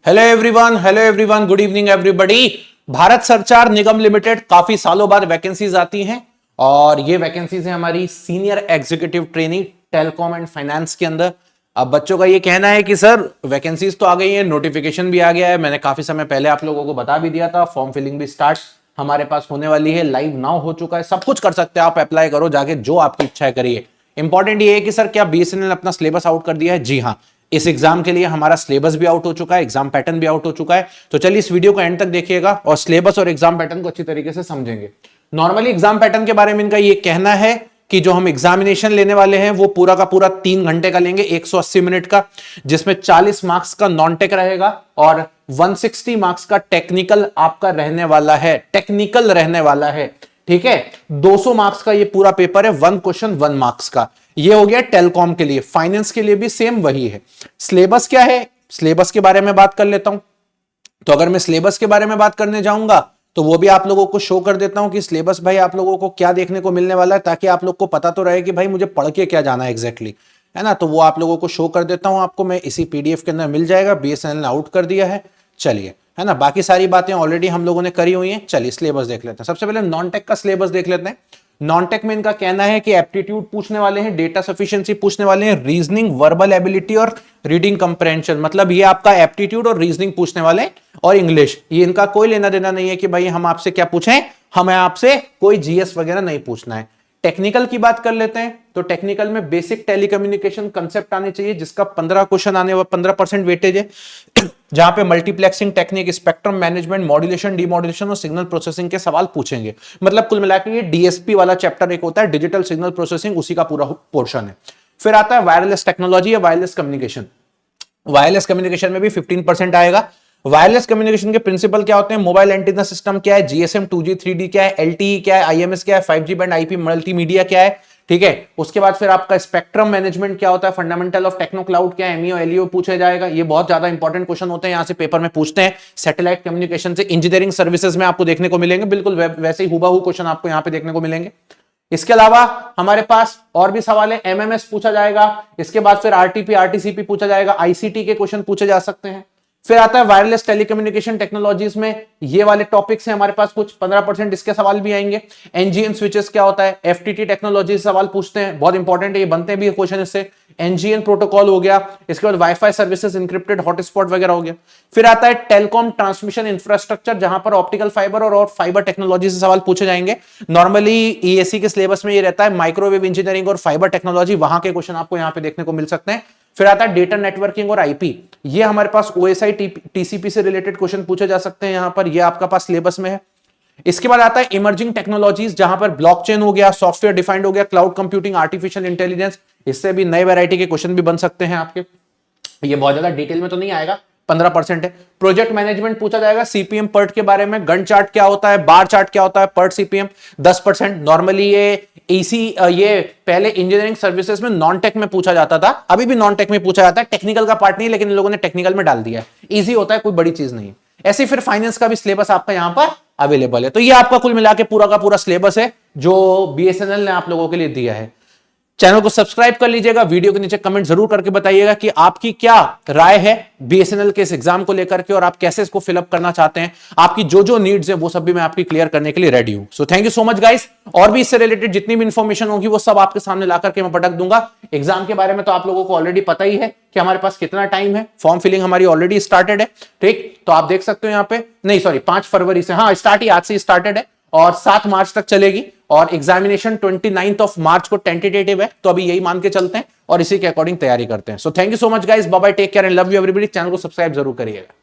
Hello everyone, good evening everybody. Bharat संचार निगम limited काफी सालों बाद वैकेंसीज आती हैं और ये वैकेंसीज है हमारी senior executive training telecom and finance के अंदर। अब बच्चों का ये कहना है कि सर वैकेंसीज तो आ गई है, नोटिफिकेशन भी आ गया है, मैंने काफी समय पहले आप लोगों को बता भी दिया था, फॉर्म फिलिंग भी स्टार्ट हमारे पास होने वाली है, लाइव नाउ हो चुका है, सब कुछ कर सकते हैं आप, अप्लाई करो जाके, जो आपकी इच्छा है करिए। इंपॉर्टेंट ये है कि सर क्या बीएसएनएल अपना सिलेबस आउट कर दिया है? जी हाँ, इस एग्जाम के लिए हमारा सिलेबस भी आउट हो चुका है, एग्जाम पैटर्न भी आउट हो चुका है। तो चलिए इस वीडियो को एंड तक देखिएगा और सिलेबस और एग्जाम पैटर्न को अच्छी तरीके से समझेंगे। नॉर्मली एग्जाम पैटर्न के बारे में इनका ये कहना है कि जो हम एग्जामिनेशन लेने वाले हैं वो पूरा का पूरा 3 घंटे का लेंगे, 180 मिनट का, जिसमें 40 मार्क्स का नॉन टेक रहेगा और 160 मार्क्स का टेक्निकल आपका रहने वाला है, टेक्निकल रहने वाला है। ठीक है, 200 मार्क्स का ये पूरा पेपर है, 1 क्वेश्चन 1 मार्क्स का। ये हो गया टेलीकॉम के लिए। फाइनेंस के लिए भी सेम वही है। सिलेबस क्या है, सिलेबस के बारे में बात कर लेता हूं। तो अगर मैं सिलेबस के बारे में बात करने जाऊंगा तो वो भी आप लोगों को शो कर देता हूं कि सिलेबस भाई आप लोगों को क्या देखने को मिलने वाला है, ताकि आप लोग को पता तो रहे कि भाई मुझे पढ़ के क्या जाना है एग्जैक्टली, है ना। तो वो आप लोगों को शो कर देता हूं, आपको मैं इसी पीडीएफ के अंदर मिल जाएगा, बीएसएनएल ने आउट कर दिया है। चलिए, है ना, बाकी सारी बातें ऑलरेडी हम लोगों ने करी हुई हैं। चलिए सिलेबस देख लेते हैं। सबसे पहले नॉन टेक का सिलेबस देख लेते हैं। नॉन टेक में इनका कहना है कि एप्टीट्यूड पूछने वाले हैं, डेटा सफिशिएंसी पूछने वाले हैं, रीजनिंग, वर्बल एबिलिटी और रीडिंग कंप्रेhension, मतलब ये आपका एप्टीट्यूड और रीजनिंग पूछने वाले हैं और इंग्लिश। ये इनका कोई लेना देना नहीं है कि भाई हम आपसे क्या पूछें, हमें आपसे कोई जीएस वगैरह नहीं पूछना है। टेक्निकल की बात कर लेते हैं। तो टेक्निकल में बेसिक टेलीकम्युनिकेशन कंसेप्ट आने चाहिए, जिसका 15 क्वेश्चन आने वाला, 15% वेटेज है, जहां पे multiplexing technique, spectrum management, modulation, demodulation और सिग्नल प्रोसेसिंग के सवाल पूछेंगे। मतलब कुल मिलाकर ये डीएसपी वाला चैप्टर एक होता है, डिजिटल सिग्नल प्रोसेसिंग, उसी का पूरा पोर्शन है। फिर आता है वायरलेस टेक्नोलॉजी या वायरलेस कम्युनिकेशन। वायरलेस कम्युनिकेशन में भी 15% आएगा। वायरलेस कम्युनिकेशन के प्रिंसिपल क्या होते हैं, मोबाइल एंटीना सिस्टम क्या है, जीएसएम, 2G 3D क्या है, एलटीई क्या है, आईएमएस क्या है, 5G बैंड आईपी मल्टीमीडिया क्या है। ठीक है, उसके बाद फिर आपका स्पेक्ट्रम मैनेजमेंट क्या होता है, फंडामेंटल ऑफ टेक्नो क्लाउड क्या है, एमईओ एलईओ पूछा जाएगा। ये बहुत ज्यादा इंपॉर्टेंट क्वेश्चन होते हैं, यहां से पेपर में पूछते हैं। सैटेलाइट कम्युनिकेशन से इंजीनियरिंग सर्विसेज में आपको देखने को मिलेंगे, बिल्कुल वैसे ही हुबहू क्वेश्चन आपको यहां पे देखने को मिलेंगे। इसके अलावा हमारे पास और भी सवाल है, एमएमएस पूछा जाएगा, इसके बाद फिर आरटीपी आरटीसीपी पूछा जाएगा, आईसीटी के क्वेश्चन पूछे जा सकते हैं। फिर आता है वायरलेस टेलीकम्युनिकेशन टेक्नोलॉजीज में ये वाले टॉपिक्स हैं हमारे पास, कुछ 15% इसके सवाल भी आएंगे। एनजीएन स्विचेस क्या होता है, एफटीटी टेक्नोलॉजी सवाल पूछते हैं, बहुत इंपॉर्टेंट है, ये बनते भी क्वेश्चन इससे। एनजीएन प्रोटोकॉल हो गया, इसके बाद वाईफाई सर्विसेज, इंक्रिप्टेड हॉटस्पॉट वगैरह हो गया। फिर आता है टेलीकॉम ट्रांसमिशन इंफ्रास्ट्रक्चर, जहां पर ऑप्टिकल फाइबर और फाइबर टेक्नोलॉजी से सवाल पूछे जाएंगे। नॉर्मली ईएससी के सिलेबस में ये रहता है माइक्रोवेव इंजीनियरिंग और फाइबर टेक्नोलॉजी, वहां के क्वेश्चन आपको यहां पे देखने को मिल सकते हैं। फिर आता है डेटा नेटवर्किंग और आईपी, ये हमारे पास ओएसआई टीसीपी से रिलेटेड क्वेश्चन पूछे जा सकते हैं यहां पर, ये आपका पास सिलेबस में है। इसके बाद आता है इमर्जिंग टेक्नोलॉजीज, जहां पर ब्लॉकचेन हो गया, सॉफ्टवेयर डिफाइंड हो गया, क्लाउड कंप्यूटिंग, आर्टिफिशियल इंटेलिजेंस, इससे भी नए वैरायटी के क्वेश्चन भी बन सकते हैं आपके। ये बहुत ज्यादा डिटेल में तो नहीं आएगा, 15% है। प्रोजेक्ट मैनेजमेंट पूछा जाएगा, सीपीएम पर्ट के बारे में, गन चार्ट क्या होता है, बार चार्ट क्या होता है, पर्ट सीपीएम 10%। नॉर्मली ये पहले इंजीनियरिंग सर्विसेज में नॉन टेक में पूछा जाता था, अभी भी नॉन टेक में पूछा जाता है, टेक्निकल का पार्ट नहीं, लेकिन इन लोगों ने टेक्निकल में डाल दिया है, इजी होता है, कोई बड़ी चीज नहीं है। ऐसे फिर फाइनेंस का भी सिलेबस आपका यहां पर अवेलेबल है। तो ये आपका कुल मिला के पूरा का पूरा सिलेबस है जो बीएसएनएल ने आप लोगों के लिए दिया है। चैनल को सब्सक्राइब कर लीजिएगा, वीडियो के नीचे कमेंट जरूर करके बताइएगा कि आपकी क्या राय है बीएसएनएल के इस एग्जाम को लेकर के, और आप कैसे इसको फिलअप करना चाहते हैं। आपकी जो जो नीड्स है वो सब भी मैं आपकी क्लियर करने के लिए रेडी हूं। सो thank you so much guys. और भी इससे रिलेटेड जितनी भी इंफॉर्मेशन होगी वो सब आपके सामने ला करके मैं पटक दूंगा। एग्जाम के बारे में तो आप लोगों को ऑलरेडी पता ही है कि हमारे पास कितना टाइम है, फॉर्म फिलिंग हमारी ऑलरेडी स्टार्टेड है। ठीक, तो आप देख सकते हो यहाँ पे, नहीं सॉरी 5 फरवरी से, हाँ स्टार्ट ही आज से स्टार्टेड है और 7 मार्च तक चलेगी, और एग्जामिनेशन 29 मार्च को टेंटेटिव है। तो अभी यही मान के चलते हैं और इसी के अकॉर्डिंग तैयारी करते हैं। So thank you so much guys, bye bye, take care and love you everybody. Channel को सब्सक्राइब जरूर करिएगा।